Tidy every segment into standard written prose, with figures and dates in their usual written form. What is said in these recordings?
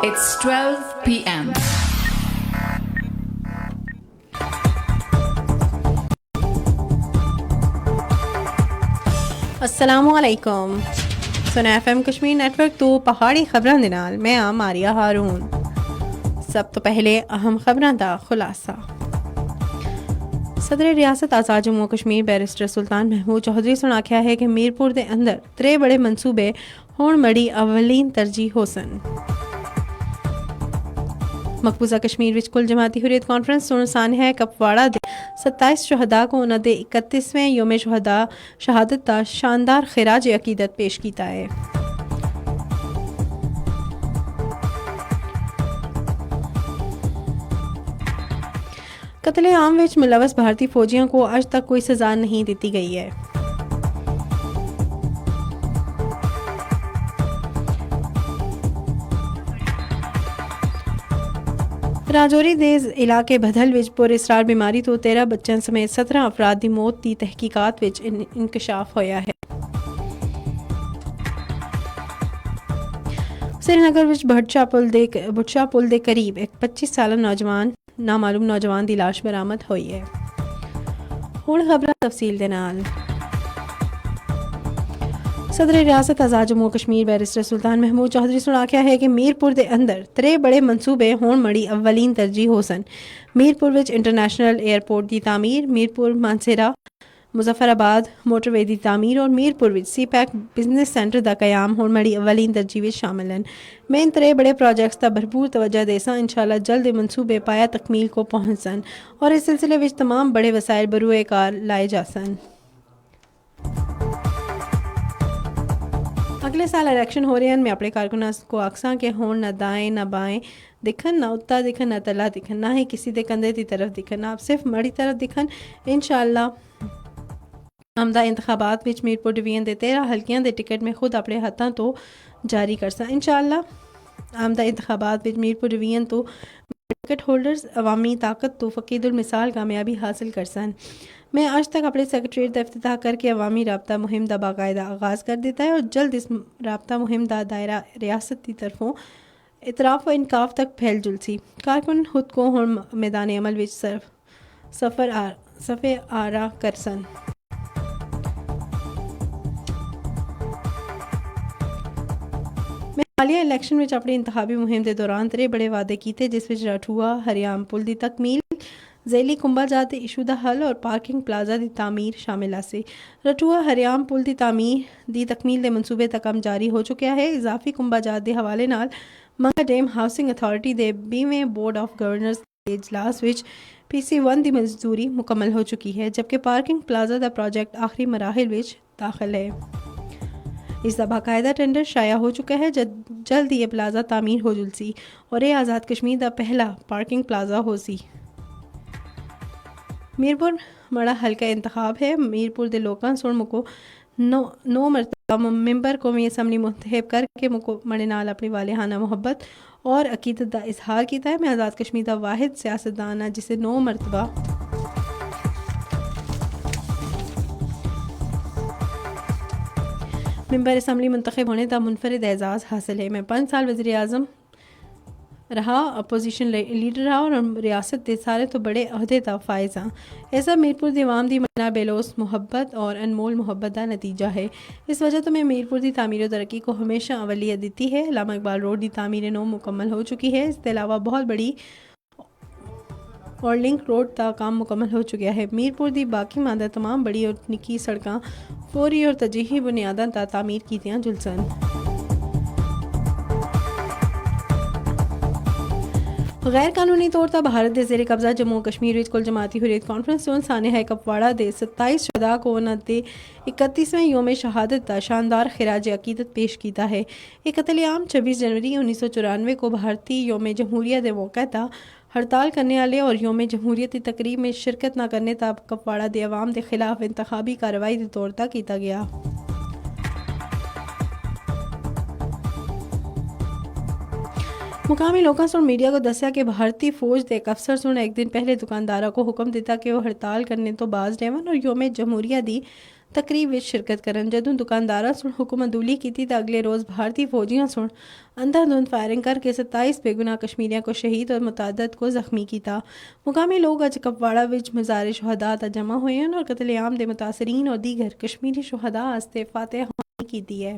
It's 12 p.m. अस्सलामुअलैकुम सुना FM Kashmir network तो पहाड़ी खबरां दे नाल मैं आ मारिया हारून। सब तो पहले अहम खबरां दा खुलासा। सदर रियासत आज़ाद जम्मू कश्मीर बैरिस्टर सुल्तान महमूद चौधरी सुन आख्या है कि मीरपुर दे अंदर त्रै बड़े मनसूबे होण मड़ी अवलीन तरजीह होसन। मकबूजा कश्मीर विच कुल जमाती हुर्रियत कॉन्फ्रेंस सुन सानहा कपवाड़ा दे 27 शहदा को उन्हां दे 31वें योम शहदा शहादत दा शानदार खिराज अकीदत पेश कीता है। कत्ले आम विच मुलवस भारतीय फौजियों को आज तक कोई सजा नहीं दी गई है। राजौरी दे इलाके बधल विच पुरअसरार बीमारी तो 13 बच्चों समेत 17 अफराद की मौत की तहकीकात विच इंकशाफ होया है। श्रीनगर विच भटशा पुल दे करीब एक 25 साला नामालूम नौजवान की लाश बरामद हुई है। हुण खबरां तफसील दे नाल। सदर रियासत आज़ाद जम्मू कश्मीर बैरिस्टर सुल्तान महमूद चौधरी सुन आख्या है कि मीरपुर दे अंदर त्रै बड़े मनसूबे होण मड़ी अवलीन तरजीह होसन। मीरपुर विच इंटरनेशनल एयरपोर्ट की तामीर, मीरपुर मानसेरा मुजफ्फराबाद मोटरवे की तामीर और मीरपुर विच सीपैक बिजनेस सेंटर का कयाम होण मड़ी अवलीन तरजीह विच शामिल हैं। मैं इन त्रै बड़े प्रोजेक्ट्स का भरपूर तवज्जो देसां इंशाअल्लाह जल्द ये मनसूबे पाया तकमील को पहुंचसन और इस सिलसिले विच तमाम बड़े वसाइल बरूए कार लाए जासन। अगले साल इलेक्शन हो रहे हैं। मैं अपने कारकुनां को आखसां कि होण ना दाएं ना बाएं दिखन, ना उत्ता दिखन, ना तला दिखन, ना ही किसी दे कंधे की तरफ दिखन, आप सिर्फ मड़ी तरफ दिखन। इंशाअल्लाह आमदा इंतखाबात विच मीरपुर डिवीजन दे 13 हल्कियां दे टिकट में खुद अपने हाथां तो जारी करसा। इंशाअल्लाह आमदा इंतखाबात विच मीरपुर डिवीजन तो टिकट होल्डर्स अवामी ताकत तो फकीदुल मिसाल कामयाबी हासिल करसन। मैं आज तक अपने सेक्रेटरीट का इफ्तिताह करके अवामी राब्ता मुहिम का बाकायदा आगाज़ कर देता है और जल्द इस राब्ता मुहिम का दायरा रियासत की तरफों इतराफ़ व इनकाफ तक फैल जुलसी। कारकुन खुद को हुण मैदान अमल विच सफ़े आरा करसन। मैं हालिया इलैक्शन में अपनी इंतखाबी मुहिम के दौरान त्रै बड़े वादे किए जिस विच राठुआ हरियाम पुल की तकमील, ज़ैली कुंभा जाते इशूदा हल और पार्किंग प्लाजा की तामीर शामिल आसे। रठुआ हरियाम पुल की तामीर दी तकमील के मनसूबे तक काम जारी हो चुका है। इजाफी कुंभा जात के हवाले नाल मंगा डैम हाउसिंग अथॉरिटी के 20वें बोर्ड ऑफ गवर्नर्स के इजलास विच PC1 की मंजूरी मुकम्मल हो चुकी है, जबकि पार्किंग प्लाजा का प्रोजेक्ट आखिरी मराहिल विच दाखिल है। इसका बाकायदा टेंडर शाया हो चुका है। जल्द ये प्लाजा तामीर हो जुलसी और ये आज़ाद कश्मीर का पहला पार्किंग प्लाजा हो सी। मीरपुर मड़ा हल्का इंतखाब है। मीरपुर के लोगों सुन मुको नौ मरतबा मेंबर कौमी असम्बली मुंतखब करके मुको मड़े नाल अपनी वालेहाना मोहब्बत और अकीदत का इजहार किया है। मैं आज़ाद कश्मीर का वाहिद सियासतदान है जिसे 9 मरतबा मेंबर असम्बली मुंतखब होने का मुनफरिद एजाज़ हासिल है। मैं 5 साल वज़ीर आज़म रहा, अपोजिशन लीडर रहा और रियासत के सारे तो बड़े अहदे का फायज़ हाँ। ऐसा मीरपुर की अवाम की मना बेलोस मोहब्बत और अनमोल मोहब्बत का नतीजा है। इस वजह तो मैं मीरपुर की तामीर और तरक्की को हमेशा अवलियत दी है। अल्लामा इकबाल रोड की तामीर 9 मुकम्मल हो चुकी है। इसके अलावा बहुत बड़ी और लिंक रोड का काम मुकम्मल हो चुका है। मीरपुर की बाकी मादा तमाम बड़ी और निकी सड़कें फौरी और तजीही बुनियादां ता तामीर कीतियां जुलसन। गैर कानूनी तौर पर भारत के ज़ेरे कब्जा जम्मू कश्मीर विच कुल जमाती हुर्रियत कॉन्फ्रेंस सुन सानहा कपवाड़ा के 27 शहदा को उन्होंने 31वें योम शहादत का शानदार खिराज अकीदत पेश किया है। ये कत्लेआम 26 जनवरी 1994 को भारतीय योम जमहूरियत के मौके पर हड़ताल करने वाले और योम जमहूरियत की तकरीब में शिरकत न करने तक कपवाड़ा के अवाम के खिलाफ इंतखाबी कार्रवाई के तौर पर किया गया। मुकामी लोगों और मीडिया को दसिया कि भारतीय फौज के एक अफसर सुन एक दिन पहले दुकानदारों को हुक्म दिता कि वह हड़ताल करने तो बाज रहन और योम जमहूरिया की تقریب وچ شرکت کرن جدوں دکانداراں سن حکم عدولی کیتی تے اگلے روز بھارتی فوجیاں سن اندھا دھند فائرنگ کر کے 27 بے گناہ کشمیریوں کو شہید اور متعدد کو زخمی کیتا. مقامی لوگ اج کپواڑہ وچ مزار شہداء تے جمع ہوئے ہیں اور قتل عام دے متاثرین اور دیگر کشمیری شہداء واسطے فاتحہ خوانی کیتی ہے.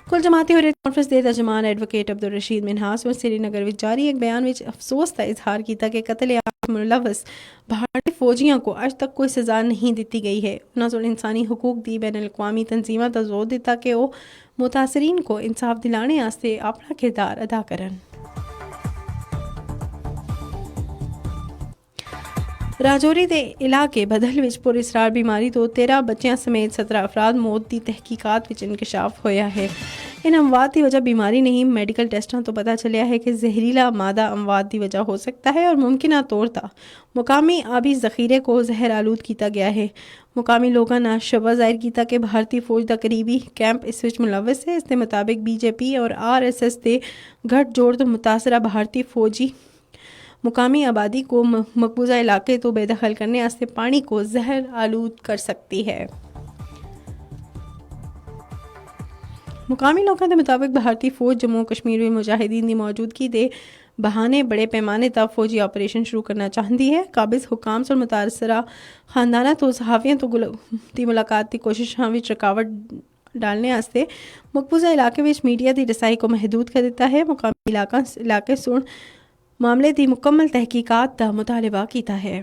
کل جماعتی حریت کانفرنس دے ترجمان ایڈوکیٹ عبدالرشید منہاس اور سری نگر وچ جاری ایک بیان وچ افسوس کا اظہار کیتا کہ قتل عام ملوث بھارتی فوجیوں کو آج تک کوئی سزا نہیں دیتی گئی ہے. انہوں نے انسانی حقوق دی بین الاقوامی تنظیموں پر زور دیتا کہ وہ متاثرین کو انصاف دلانے واسطے اپنا کردار ادا کرن. راجوری دے علاقے بدل وچ پر اسرار بیماری تو 13 بچیاں سمیت 17 افراد موت دی تحقیقات وچ انکشاف ہویا ہے. ان اموات کی وجہ بیماری نہیں، میڈیکل ٹیسٹوں تو پتہ چلیا ہے کہ زہریلا مادہ اموات دی وجہ ہو سکتا ہے اور ممکنہ طور پر مقامی آبی ذخیرے کو زہر آلود کیتا گیا ہے. مقامی لوگوں نے شبہ ظاہر کیتا کہ بھارتی فوج دا قریبی کیمپ اس وچ ملوث ہے. اس کے مطابق بی جے پی اور RSS دے گٹھ جوڑ تو متاثرہ بھارتی فوجی مقامی آبادی کو مقبوضہ علاقے تو بے دخل کرنے واسطے پانی کو زہر آلود کر سکتی ہے. مقامی لوگوں کے مطابق بھارتی فوج جموں کشمیر میں مجاہدین کی موجودگی دے بہانے بڑے پیمانے تک فوجی آپریشن شروع کرنا چاہتی ہے. قابض حکام اور متاثرہ خاندانوں تو صحافیوں تو دی ملاقات کی کوششاں وچ رکاوٹ ڈالنے واسطے مقبوضہ علاقے وچ میڈیا دی رسائی کو محدود کر دیتا ہے. مقامی علاقے سن معاملے دی مکمل تحقیقات کا مطالبہ کیتا ہے.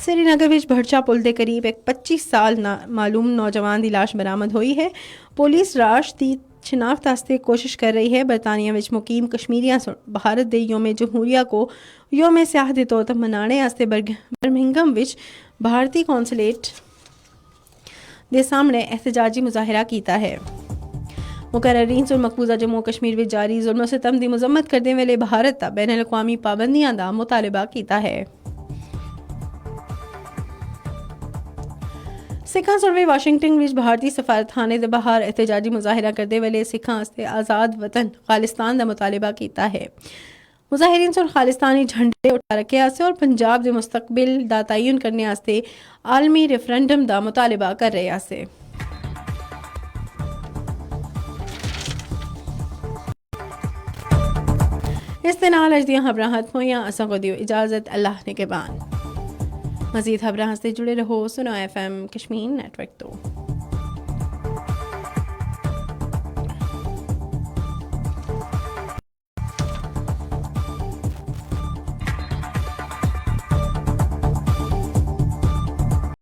سری نگر وچ بھڑچا پل دے قریب ایک 25 سال معلوم نوجوان دی لاش برآمد ہوئی ہے. پولیس لاش دی شناخت واسطے کوشش کر رہی ہے. برطانیہ وچ مقیم کشمیریاں بھارت دے یوم جمہوریہ کو یوم سیاہ دے طور پر منانے واسطے برمنگھم وچ بھارتی قونصلیٹ دے سامنے احتجاجی مظاہرہ کیتا ہے. مقررین اور مقبوضہ جموں کشمیر وچ جاری ظلم و ستم دی مذمت کرنے والے بھارت تا بین الاقوامی پابندیاں دا مطالبہ کیتا ہے. سکھاں سروے واشنگٹن وچ بھارتی سفارتخانے دے باہر احتجاجی مظاہرہ کرنے والے سکھاں واسطے آزاد وطن خالستان دا مطالبہ کیتا ہے. مظاہرین اور خالستانی جھنڈے اٹھا رکھے واسطے اور پنجاب دے مستقبل دا تعین کرنے واسطے عالمی ریفرنڈم دا مطالبہ کر رہے واسطے. اس دے نال اج دیاں خبراں ختم ہوئیاں. اساں کو دیو اجازت. اللہ نے کے بان. مزید خبراں سے جڑے رہو. سنو FM کشمیر نیٹ ورک تو.